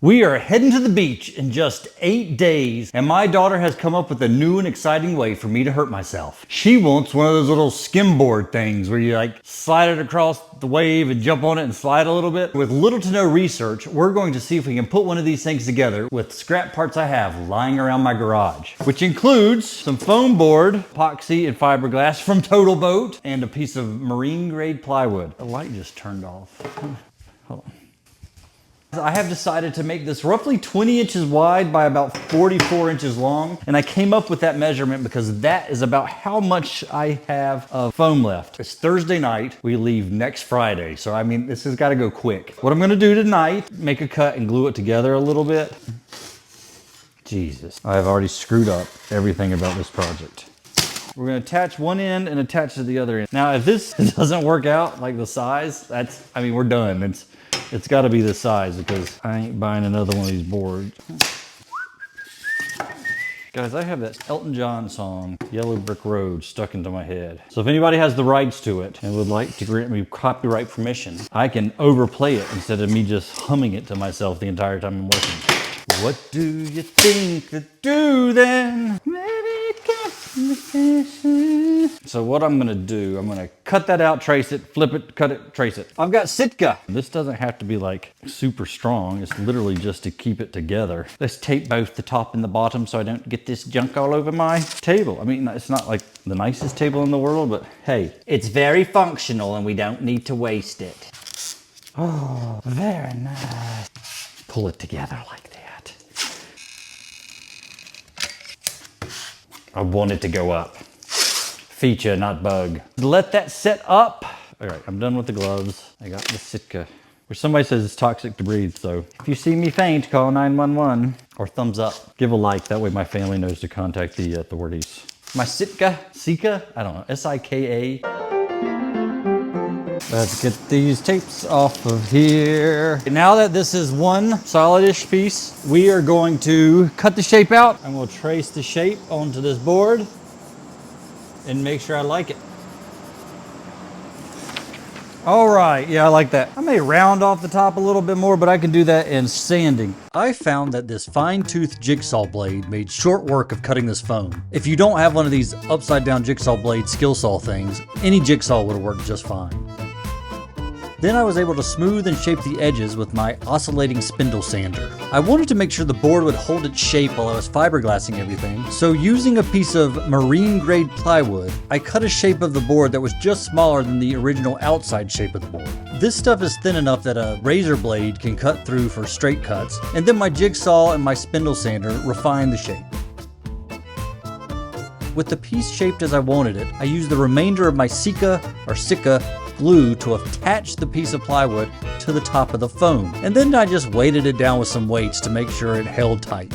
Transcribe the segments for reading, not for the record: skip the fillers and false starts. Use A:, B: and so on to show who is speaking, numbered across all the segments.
A: We are heading to the beach in just 8 days, and my daughter has come up with a new and exciting way for me to hurt myself. She wants one of those little skimboard things where you like slide it across the wave and jump on it and slide a little bit. With little to no research, we're going to see if we can put one of these things together with scrap parts I have lying around my garage, which includes some foam board, epoxy, and fiberglass from Total Boat, and a piece of marine grade plywood. The light just turned off. Hold on. I have decided to make this roughly 20 inches wide by about 44 inches long. And I came up with that measurement because that is about how much I have of foam left. It's Thursday night. We leave next Friday. So, I mean, this has got to go quick. What I'm going to do tonight, make a cut and glue it together a little bit. Jesus, I have already screwed up everything about this project. We're going to attach one end and attach to the other end. Now, if this doesn't work out, like the size, we're done. It's got to be this size because I ain't buying another one of these boards. Guys, I have that Elton John song, Yellow Brick Road, stuck into my head. So if anybody has the rights to it and would like to grant me copyright permission, I can overplay it instead of me just humming it to myself the entire time I'm working. What do you think to do then? So what I'm gonna do, I'm gonna cut that out, trace it, flip it, cut it, trace it. I've got Sitka. This doesn't have to be like super strong. It's literally just to keep it together. Let's tape both the top and the bottom so I don't get this junk all over my table. I mean, it's not like the nicest table in the world, but hey, it's very functional and we don't need to waste it. Oh, very nice. Pull it together like that. I want it to go up. Feature, not bug. Let that set up. All right, I'm done with the gloves. I got the Sitka, which somebody says it's toxic to breathe. So if you see me faint, call 911 or thumbs up. Give a like. That way my family knows to contact the authorities. My Sitka, I don't know, S-I-K-A. Let's get these tapes off of here. Now that this is one solid-ish piece, we are going to cut the shape out and we'll trace the shape onto this board and make sure I like it. All right, yeah, I like that. I may round off the top a little bit more, but I can do that in sanding. I found that this fine-tooth jigsaw blade made short work of cutting this foam. If you don't have one of these upside-down jigsaw blade skill saw things, any jigsaw would have worked just fine. Then I was able to smooth and shape the edges with my oscillating spindle sander. I wanted to make sure the board would hold its shape while I was fiberglassing everything, so using a piece of marine grade plywood, I cut a shape of the board that was just smaller than the original outside shape of the board. This stuff is thin enough that a razor blade can cut through for straight cuts, and then my jigsaw and my spindle sander refine the shape. With the piece shaped as I wanted it, I used the remainder of my Sika glue to attach the piece of plywood to the top of the foam. And then I just weighted it down with some weights to make sure it held tight.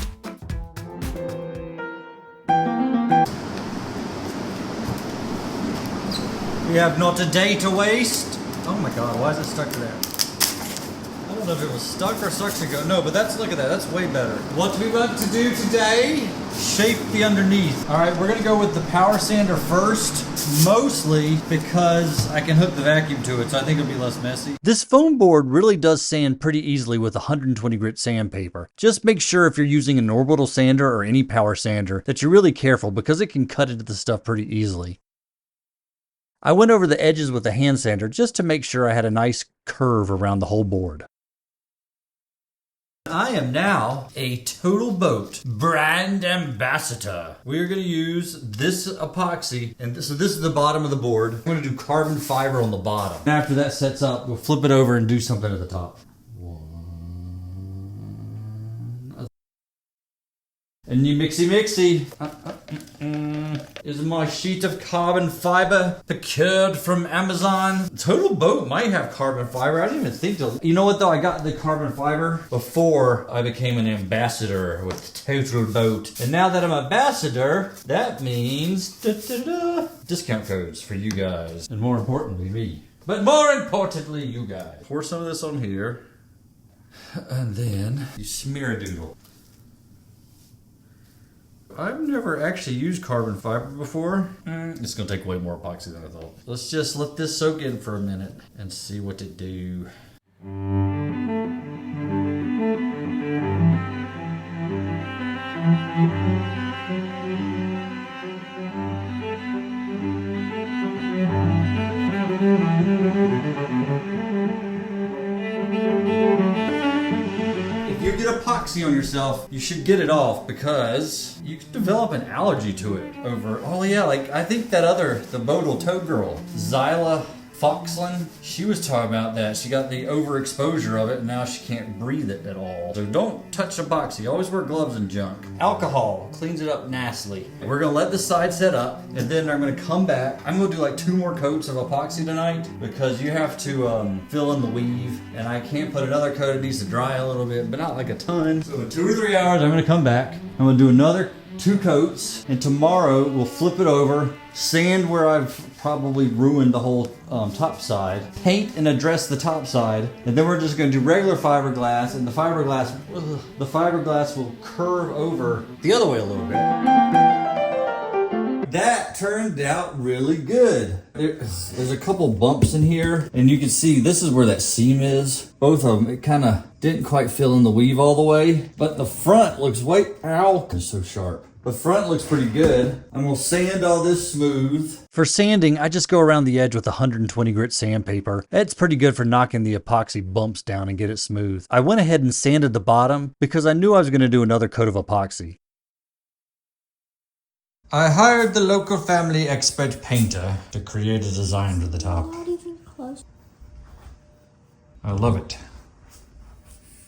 A: We have not a day to waste. Oh my God, why is it stuck to that? I don't know if it was stuck or stuck to go. No, but look at that, that's way better. What we want to do today, shape the underneath. All right, we're gonna go with the power sander first, mostly because I can hook the vacuum to it, so I think it'll be less messy. This foam board really does sand pretty easily with 120 grit sandpaper. Just make sure if you're using an orbital sander or any power sander that you're really careful because it can cut into the stuff pretty easily. I went over the edges with a hand sander just to make sure I had a nice curve around the whole board. I am now a Total Boat brand ambassador. We are going to use this epoxy, and so this is the bottom of the board. I'm going to do carbon fiber on the bottom. After that sets up, we'll flip it over and do something at the top. And you mixy. Is my sheet of carbon fiber procured from Amazon. Total Boat might have carbon fiber. I didn't even think to. You know what though? I got the carbon fiber before I became an ambassador with Total Boat. And now that I'm an ambassador, that means discount codes for you guys. And more importantly, me. But more importantly, you guys. Pour some of this on here. And then you smear a doodle. I've never actually used carbon fiber before. It's gonna take way more epoxy than I thought. Let's just let this soak in for a minute and see what it do. If you get epoxy on yourself, you should get it off because you could develop an allergy to it over, oh yeah, like I think the Bodil Toe girl, Zyla Foxland, she was talking about that. She got the overexposure of it and now she can't breathe it at all. So don't touch epoxy. Always wear gloves and junk. Alcohol cleans it up nastily. We're gonna let the side set up and then I'm gonna come back. I'm gonna do like 2 more coats of epoxy tonight because you have to fill in the weave and I can't put another coat. It needs to dry a little bit, but not like a ton. So in 2 or 3 hours, I'm gonna come back. I'm gonna do another 2 coats and tomorrow we'll flip it over, sand where I've probably ruined the whole top side, paint and address the top side, and then we're just going to do regular fiberglass, and the fiberglass will curve over the other way a little bit. That turned out really good. There's a couple bumps in here, and you can see this is where that seam is. Both of them, it kind of didn't quite fill in the weave all the way, but the front looks it's so sharp. The front looks pretty good. I'm gonna sand all this smooth. For sanding, I just go around the edge with 120 grit sandpaper. It's pretty good for knocking the epoxy bumps down and get it smooth. I went ahead and sanded the bottom because I knew I was gonna do another coat of epoxy. I hired the local family expert painter to create a design for the top.
B: Not even close.
A: I love it.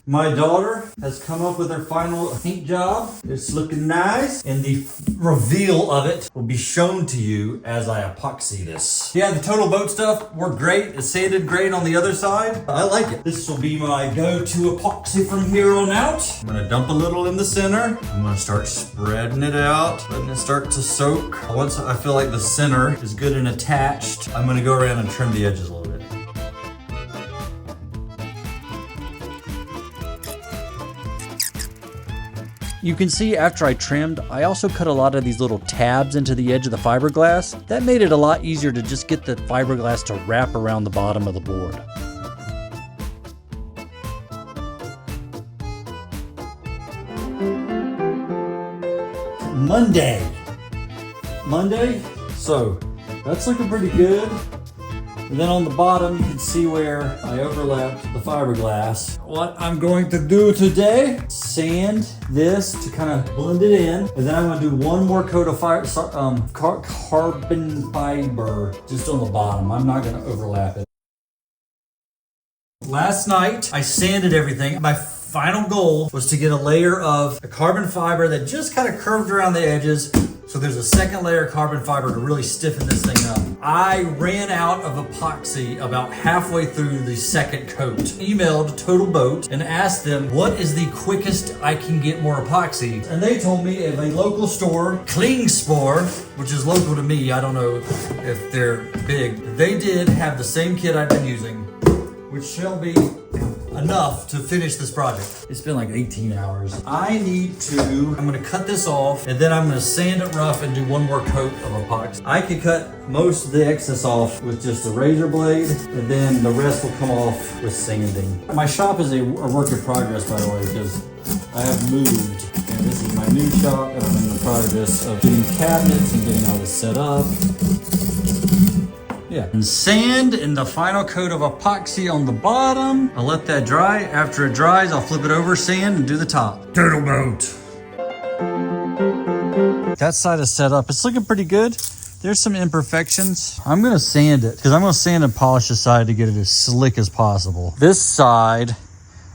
A: My daughter has come up with her final paint job. It's looking nice, and the reveal of it will be shown to you as I epoxy this. Yeah, the Total Boat stuff worked great. It sanded great on the other side. I like it. This will be my go-to epoxy from here on out. I'm gonna dump a little in the center. I'm gonna start spreading it out, letting it start to soak. Once I feel like the center is good and attached, I'm gonna go around and trim the edges a little bit. You can see after I trimmed, I also cut a lot of these little tabs into the edge of the fiberglass. That made it a lot easier to just get the fiberglass to wrap around the bottom of the board. Monday, so that's looking pretty good. And then on the bottom, you can see where I overlapped the fiberglass. What I'm going to do today, sand this to kind of blend it in. And then I'm gonna do 1 more coat of carbon fiber just on the bottom. I'm not gonna overlap it. Last night, I sanded everything. My final goal was to get a layer of a carbon fiber that just kind of curved around the edges. So there's a second layer of carbon fiber to really stiffen this thing up. I ran out of epoxy about halfway through the second coat. Emailed Total Boat and asked them what is the quickest I can get more epoxy. And they told me of a local store, SKIMBOARD, which is local to me. I don't know if they're big. They did have the same kit I've been using, which shall be enough to finish this project. It's been like 18 hours. I'm gonna cut this off and then I'm gonna sand it rough and do 1 more coat of epoxy. I could cut most of the excess off with just a razor blade and then the rest will come off with sanding. My shop is a work in progress, by the way, because I have moved and this is my new shop and I'm in the progress of getting cabinets and getting all this set up. Yeah. And sand and the final coat of epoxy on the bottom. I'll let that dry. After it dries, I'll flip it over, sand, and do the top. Turtle boat. That side is set up. It's looking pretty good. There's some imperfections. I'm gonna sand it because I'm gonna sand and polish the side to get it as slick as possible. This side,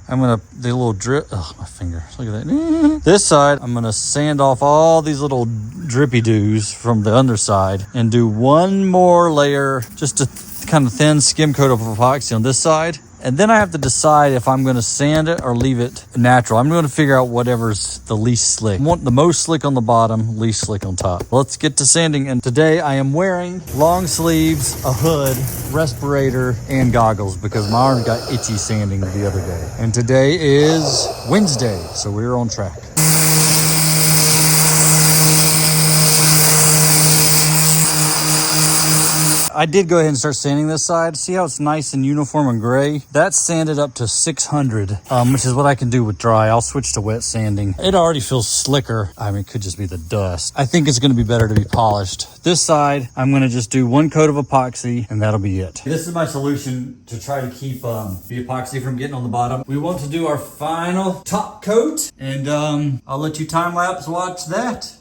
A: the little drip, oh, my finger, look at that. This side, I'm gonna sand off all these little drippy doos from the underside and do 1 more layer, just a kind of thin skim coat of epoxy on this side. And then I have to decide if I'm gonna sand it or leave it natural. I'm gonna figure out whatever's the least slick. I want the most slick on the bottom, least slick on top. Let's get to sanding. And today I am wearing long sleeves, a hood, respirator, and goggles because my arm got itchy sanding the other day. And today is Wednesday, so we're on track. I did go ahead and start sanding this side. See how it's nice and uniform and gray? That's sanded up to 600, which is what I can do with dry. I'll switch to wet sanding. It already feels slicker. I mean, it could just be the dust. I think it's gonna be better to be polished. This side, I'm gonna just do 1 coat of epoxy and that'll be it. This is my solution to try to keep the epoxy from getting on the bottom. We want to do our final top coat, and I'll let you time lapse watch that.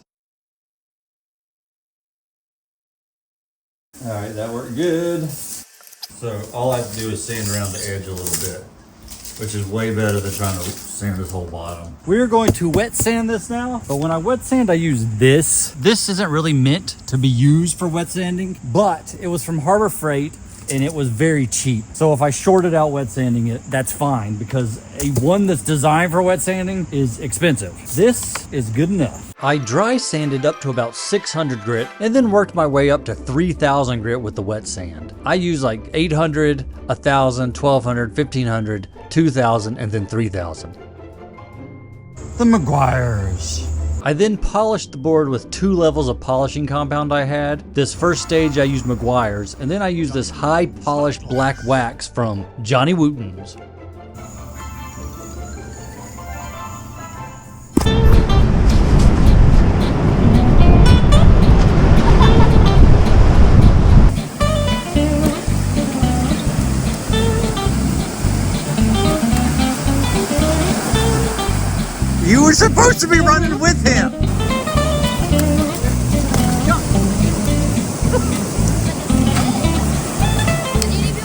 A: All right, that worked good. So all I have to do is sand around the edge a little bit, which is way better than trying to sand this whole bottom. We're going to wet sand this now, but when I wet sand, I use this. This isn't really meant to be used for wet sanding, but it was from Harbor Freight and it was very cheap. So if I shorted out wet sanding it, that's fine, because a one that's designed for wet sanding is expensive. This is good enough. I dry sanded up to about 600 grit and then worked my way up to 3000 grit with the wet sand. I use like 800, 1000, 1200, 1500, 2000, and then 3000. The Meguiar's. I then polished the board with 2 levels of polishing compound I had. This first stage I used Meguiar's, and then I used this high polished black wax from Johnny Wooten's. You were supposed to be running with him.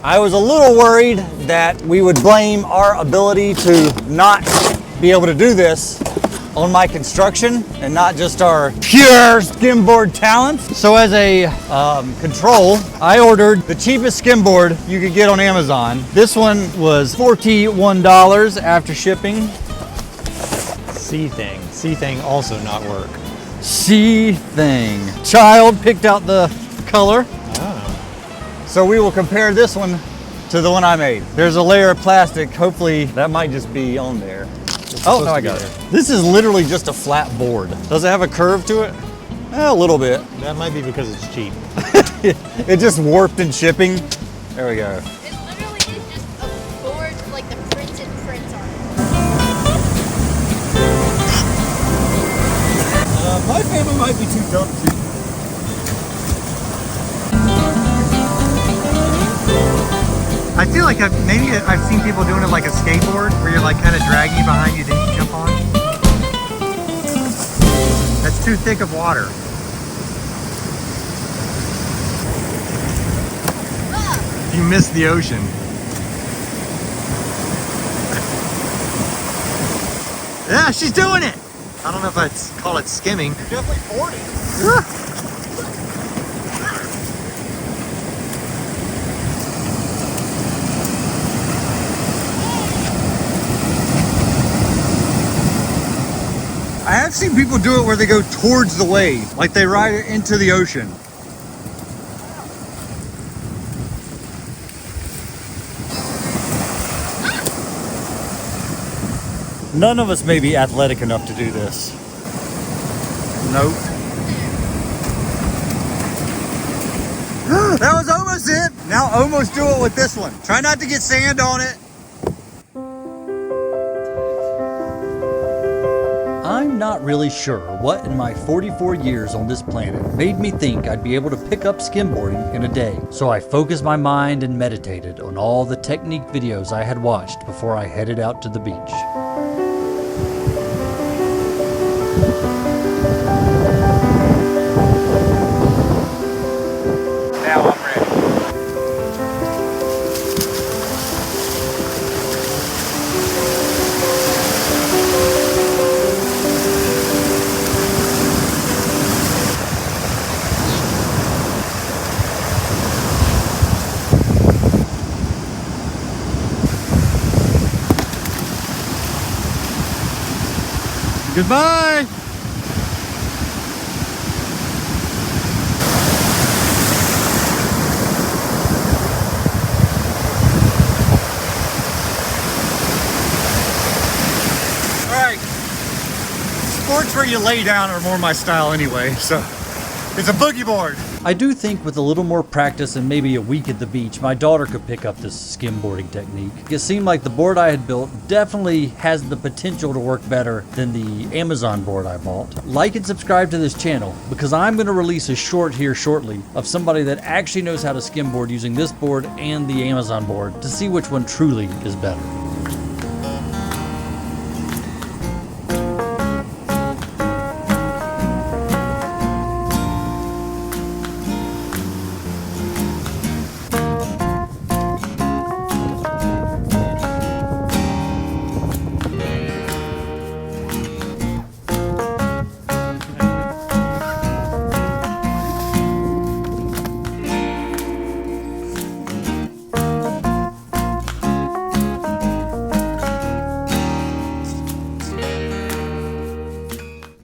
A: I was a little worried that we would blame our ability to not be able to do this on my construction and not just our pure skimboard talents. So as a control, I ordered the cheapest skimboard you could get on Amazon. This one was $41 after shipping.
B: C thing also not work.
A: C thing. Child picked out the color. Oh. So we will compare this one to the one I made. There's a layer of plastic. Hopefully that might just be on there. Oh, no, I got it. This is literally just a flat board. Does it have a curve to it? A little bit.
B: That might be because it's cheap.
A: It just warped in shipping. There we go.
C: It literally is just a board with like the printed prints on it.
A: My family might be too dumb to.
B: I feel like I've seen people doing it like a skateboard, where you're like kind of dragging behind you, then you jump on. That's too thick of water. You missed the ocean. Yeah, she's doing it. I don't know if I'd call it skimming.
A: You're definitely 40. I have seen people do it where they go towards the wave, like they ride it into the ocean. None of us may be athletic enough to do this. Nope. That was almost it. Now almost do it with this one. Try not to get sand on it. I'm not really sure what in my 44 years on this planet made me think I'd be able to pick up skimboarding in a day. So I focused my mind and meditated on all the technique videos I had watched before I headed out to the beach.
B: Now I'm ready.
A: Goodbye! Alright, sports where you lay down are more my style anyway, so it's a boogie board. I do think with a little more practice and maybe a week at the beach, my daughter could pick up this skimboarding technique. It seemed like the board I had built definitely has the potential to work better than the Amazon board I bought. Like and subscribe to this channel because I'm going to release a short here shortly of somebody that actually knows how to skimboard using this board and the Amazon board to see which one truly is better.